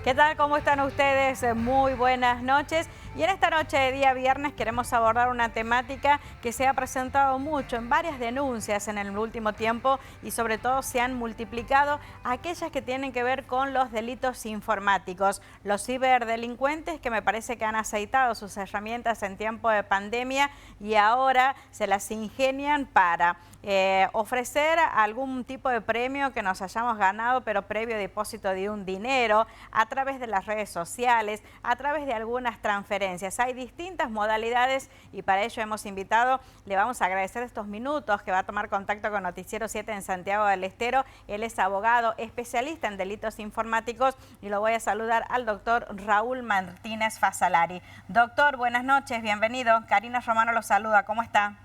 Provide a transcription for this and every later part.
¿Qué tal? ¿Cómo están ustedes? Muy buenas noches. Y en esta noche de día viernes queremos abordar una temática que se ha presentado mucho en varias denuncias en el último tiempo y sobre todo se han multiplicado aquellas que tienen que ver con los delitos informáticos. Los ciberdelincuentes que me parece que han aceitado sus herramientas en tiempo de pandemia y ahora se las ingenian para ofrecer algún tipo de premio que nos hayamos ganado, pero previo depósito de un dinero, a través de las redes sociales, a través de algunas transferencias. Hay distintas modalidades y para ello hemos invitado, le vamos a agradecer estos minutos que va a tomar contacto con Noticiero 7 en Santiago del Estero. Él es abogado especialista en delitos informáticos y lo voy a saludar al doctor Raúl Martínez Fasalari. Doctor, buenas noches, bienvenido. Karina Romano lo saluda, ¿cómo está?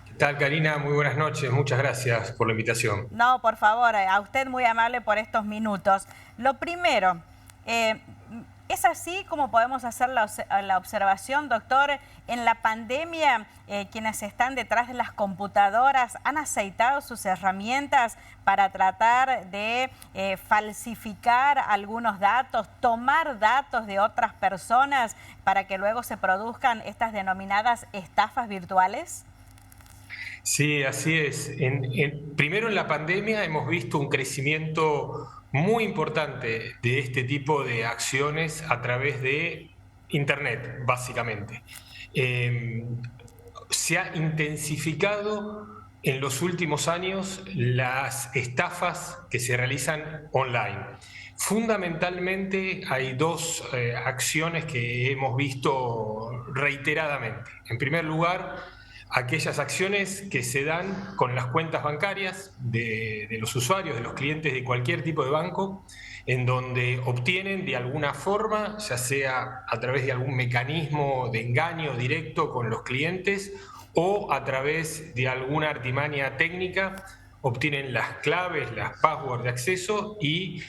¿Qué tal, Karina? Muy buenas noches. Muchas gracias por la invitación. No, por favor, a usted muy amable por estos minutos. Lo primero, ¿es así como podemos hacer la observación, doctor? En la pandemia, quienes están detrás de las computadoras han aceitado sus herramientas para tratar de falsificar algunos datos, tomar datos de otras personas para que luego se produzcan estas denominadas estafas virtuales. Sí, así es. Primero en la pandemia hemos visto un crecimiento muy importante de este tipo de acciones a través de Internet, básicamente. Eh, Se ha intensificado en los últimos años las estafas que se realizan online. Fundamentalmente hay dos acciones que hemos visto reiteradamente. En primer lugar, aquellas acciones que se dan con las cuentas bancarias de los usuarios, de los clientes de cualquier tipo de banco, en donde obtienen de alguna forma, ya sea a través de algún mecanismo de engaño directo con los clientes o a través de alguna artimaña técnica, obtienen las claves, las passwords de acceso y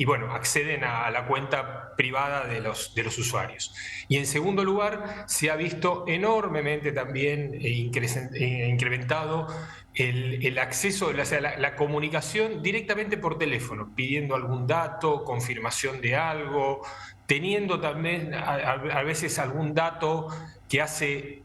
bueno, acceden a la cuenta privada de los usuarios. Y en segundo lugar, se ha visto enormemente también incrementado el acceso, o sea, la comunicación directamente por teléfono, pidiendo algún dato, confirmación de algo, teniendo también a veces algún dato que hace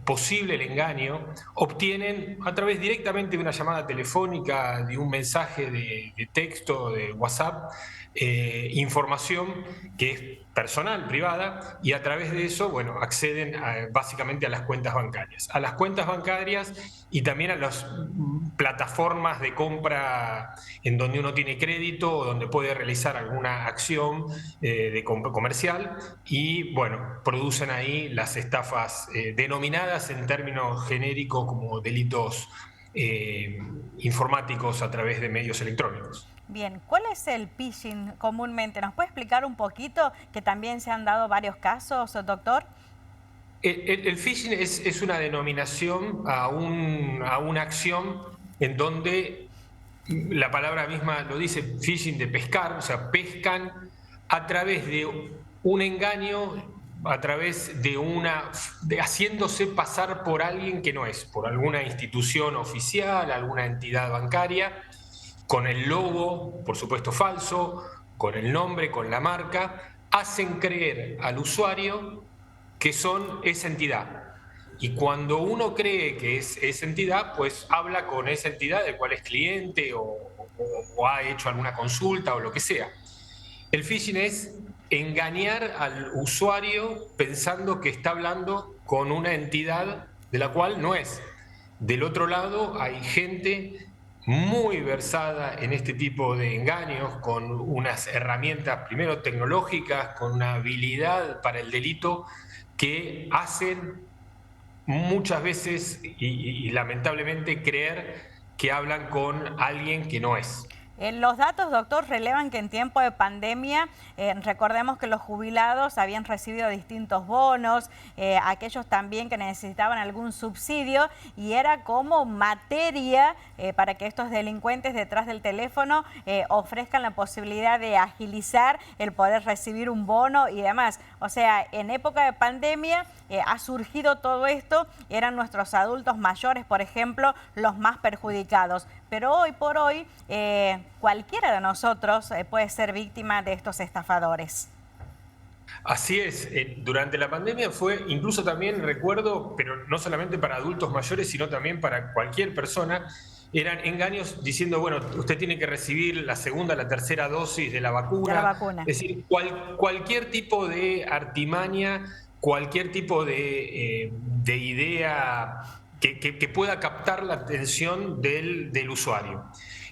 posible el engaño, obtienen a través directamente de una llamada telefónica, de un mensaje de texto, de WhatsApp, información que es personal, privada, y a través de eso, bueno, acceden básicamente a las cuentas bancarias. A las cuentas bancarias y también a las plataformas de compra en donde uno tiene crédito o donde puede realizar alguna acción de compra comercial y, bueno, producen ahí las estafas denominadas en términos genéricos como delitos informáticos a través de medios electrónicos. Bien, ¿cuál es el phishing comúnmente? ¿Nos puede explicar un poquito que también se han dado varios casos, doctor? El phishing es una denominación a una acción en donde la palabra misma lo dice, phishing de pescar, o sea, pescan a través de un engaño, a través de haciéndose pasar por alguien que no es, por alguna institución oficial, alguna entidad bancaria, con el logo, por supuesto falso, con el nombre, con la marca, hacen creer al usuario que son esa entidad. Y cuando uno cree que es esa entidad, pues habla con esa entidad del cual es cliente o ha hecho alguna consulta o lo que sea. El phishing es engañar al usuario pensando que está hablando con una entidad de la cual no es. Del otro lado hay gente muy versada en este tipo de engaños, con unas herramientas, primero tecnológicas, con una habilidad para el delito, que hacen muchas veces y lamentablemente creer que hablan con alguien que no es. Los datos, doctor, relevan que en tiempo de pandemia, recordemos que los jubilados habían recibido distintos bonos, aquellos también que necesitaban algún subsidio, y era como materia para que estos delincuentes detrás del teléfono ofrezcan la posibilidad de agilizar el poder recibir un bono y demás. O sea, en época de pandemia ha surgido todo esto, eran nuestros adultos mayores, por ejemplo, los más perjudicados. pero hoy por hoy cualquiera de nosotros puede ser víctima de estos estafadores. Así es, durante la pandemia fue incluso también, recuerdo, pero no solamente para adultos mayores, sino también para cualquier persona, eran engaños diciendo, bueno, usted tiene que recibir la segunda, la tercera dosis de la De la vacuna, vacuna. es decir, cualquier tipo de artimaña, cualquier tipo de idea que pueda captar la atención del usuario.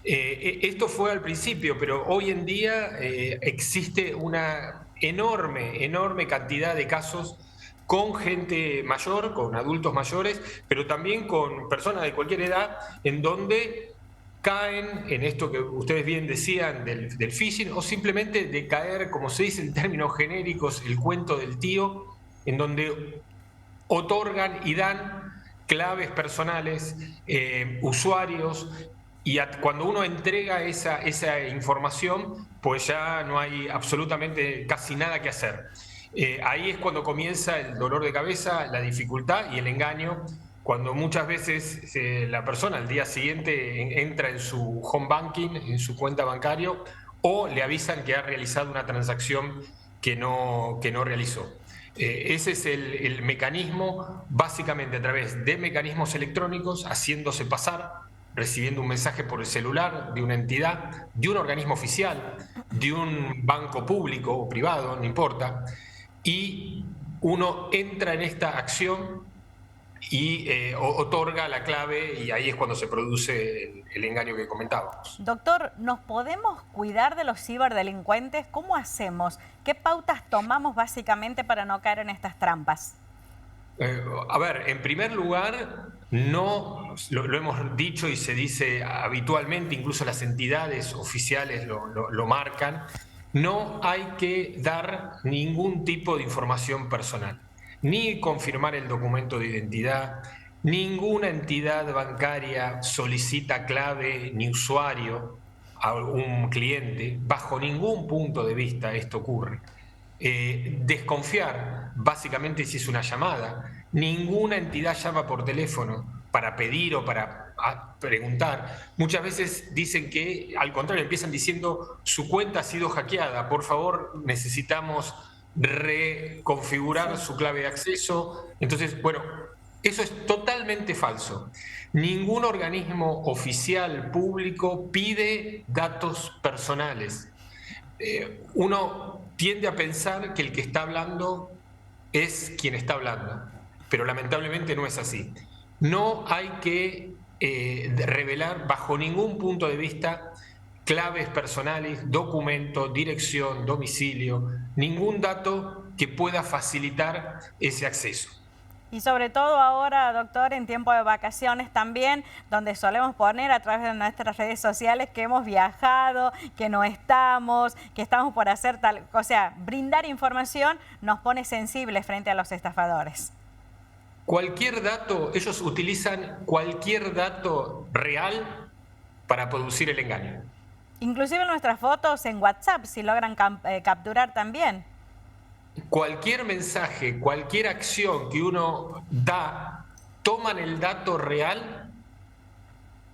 Esto fue al principio, pero hoy en día existe una enorme cantidad de casos con gente mayor, con adultos mayores, pero también con personas de cualquier edad, en donde caen en esto que ustedes bien decían del phishing, o simplemente de caer, como se dice en términos genéricos, el cuento del tío, en donde otorgan y dan claves personales, usuarios, y cuando uno entrega esa información, pues ya no hay absolutamente casi nada que hacer. Ahí es cuando comienza el dolor de cabeza, la dificultad y el engaño, cuando muchas veces la persona al día siguiente entra en su home banking, en su cuenta bancario, o le avisan que ha realizado una transacción que no realizó. Ese es el mecanismo, básicamente a través de mecanismos electrónicos, haciéndose pasar, recibiendo un mensaje por el celular de una entidad, de un organismo oficial, de un banco público o privado, no importa, y uno entra en esta acción y otorga la clave, y ahí es cuando se produce el engaño que comentábamos. Doctor, ¿nos podemos cuidar de los ciberdelincuentes? ¿Cómo hacemos? ¿Qué pautas tomamos básicamente para no caer en estas trampas? A ver, en primer lugar, no lo hemos dicho y se dice habitualmente, incluso las entidades oficiales lo marcan, no hay que dar ningún tipo de información personal, ni confirmar el documento de identidad, ninguna entidad bancaria solicita clave ni usuario a un cliente, bajo ningún punto de vista esto ocurre. Desconfiar, básicamente, si es una llamada. Ninguna entidad llama por teléfono para pedir o para preguntar. Muchas veces dicen que, al contrario, empiezan diciendo su cuenta ha sido hackeada, por favor, necesitamos reconfigurar su clave de acceso. Entonces, bueno, eso es totalmente falso. Ningún organismo oficial público pide datos personales. Uno tiende a pensar que el que está hablando es quien está hablando, pero lamentablemente no es así. No hay que revelar bajo ningún punto de vista claves personales, documento, dirección, domicilio, ningún dato que pueda facilitar ese acceso. Y sobre todo ahora, doctor, en tiempo de vacaciones también, donde solemos poner a través de nuestras redes sociales que hemos viajado, que no estamos, que estamos por hacer tal, o sea, brindar información nos pone sensibles frente a los estafadores. Cualquier dato, ellos utilizan cualquier dato real para producir el engaño. Inclusive nuestras fotos en WhatsApp, si logran capturar también. Cualquier mensaje, cualquier acción que uno da, toman el dato real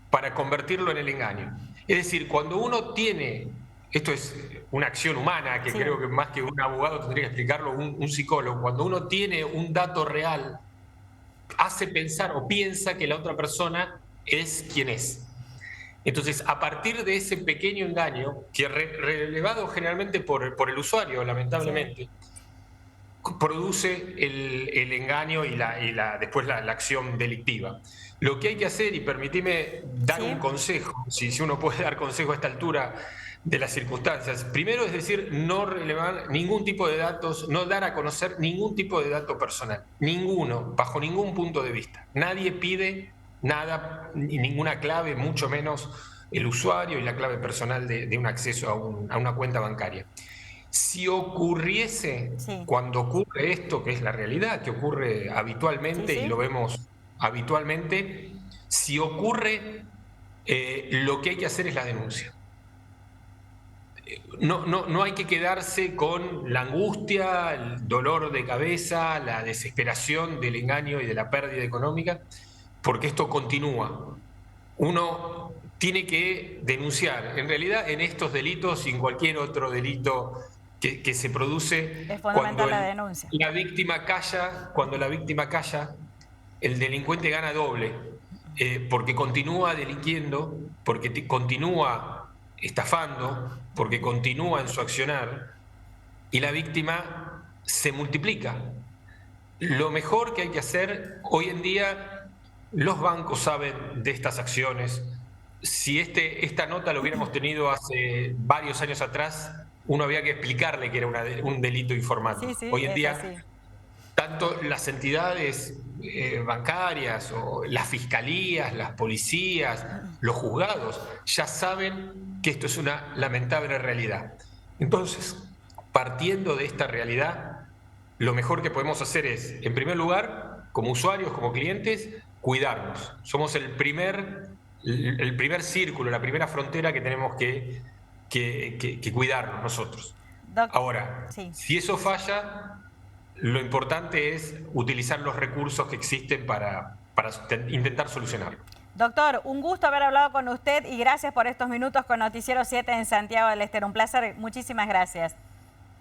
para convertirlo en el engaño. Es decir, cuando uno tiene, esto es una acción humana, que Sí. creo que más que un abogado tendría que explicarlo un psicólogo, cuando uno tiene un dato real, hace pensar o piensa que la otra persona es quien es. Entonces, a partir de ese pequeño engaño, que es relevado generalmente por el usuario, lamentablemente, Sí. produce el engaño y después la acción delictiva. Lo que hay que hacer, y permitime dar Sí. un consejo, si uno puede dar consejo a esta altura de las circunstancias, primero es decir, no relevar ningún tipo de datos, no dar a conocer ningún tipo de dato personal, ninguno, bajo ningún punto de vista. Nadie pide nada, ninguna clave, mucho menos el usuario y la clave personal de un acceso a una cuenta bancaria. Si ocurriese, Sí. cuando ocurre esto, que es la realidad, que ocurre Sí, habitualmente y sí. lo vemos habitualmente, si ocurre, lo que hay que hacer es la denuncia. No hay que quedarse con la angustia, el dolor de cabeza, la desesperación del engaño y de la pérdida económica, porque esto continúa. Uno tiene que denunciar. En realidad, en estos delitos y en cualquier otro delito que se produce, Es fundamental la denuncia. la víctima calla, cuando la víctima calla, el delincuente gana doble, porque continúa delinquiendo, porque continúa estafando, porque continúa en su accionar, y la víctima se multiplica. Lo mejor que hay que hacer hoy en día, los bancos saben de estas acciones. Si esta nota lo hubiéramos tenido hace varios años atrás, uno había que explicarle que era un delito informático. Sí, Hoy en es día, así. tanto las entidades bancarias o las fiscalías, las policías, los juzgados, ya saben que esto es una lamentable realidad. Entonces, partiendo de esta realidad, lo mejor que podemos hacer es, en primer lugar, como usuarios, como clientes, cuidarnos. Somos el primer círculo, la primera frontera que tenemos que cuidarnos nosotros. Ahora, Sí. si eso falla, lo importante es utilizar los recursos que existen para intentar solucionarlo. Doctor, un gusto haber hablado con usted y gracias por estos minutos con Noticiero 7 en Santiago del Estero. Un placer, muchísimas gracias.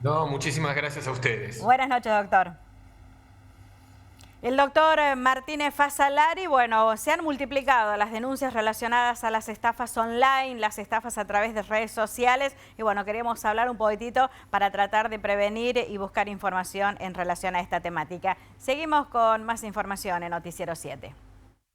No, muchísimas gracias a ustedes. Buenas noches, doctor. El doctor Martínez Fazzolari, bueno, se han multiplicado las denuncias relacionadas a las estafas online, las estafas a través de redes sociales y bueno, queríamos hablar un poquitito para tratar de prevenir y buscar información en relación a esta temática. Seguimos con más información en Noticiero 7.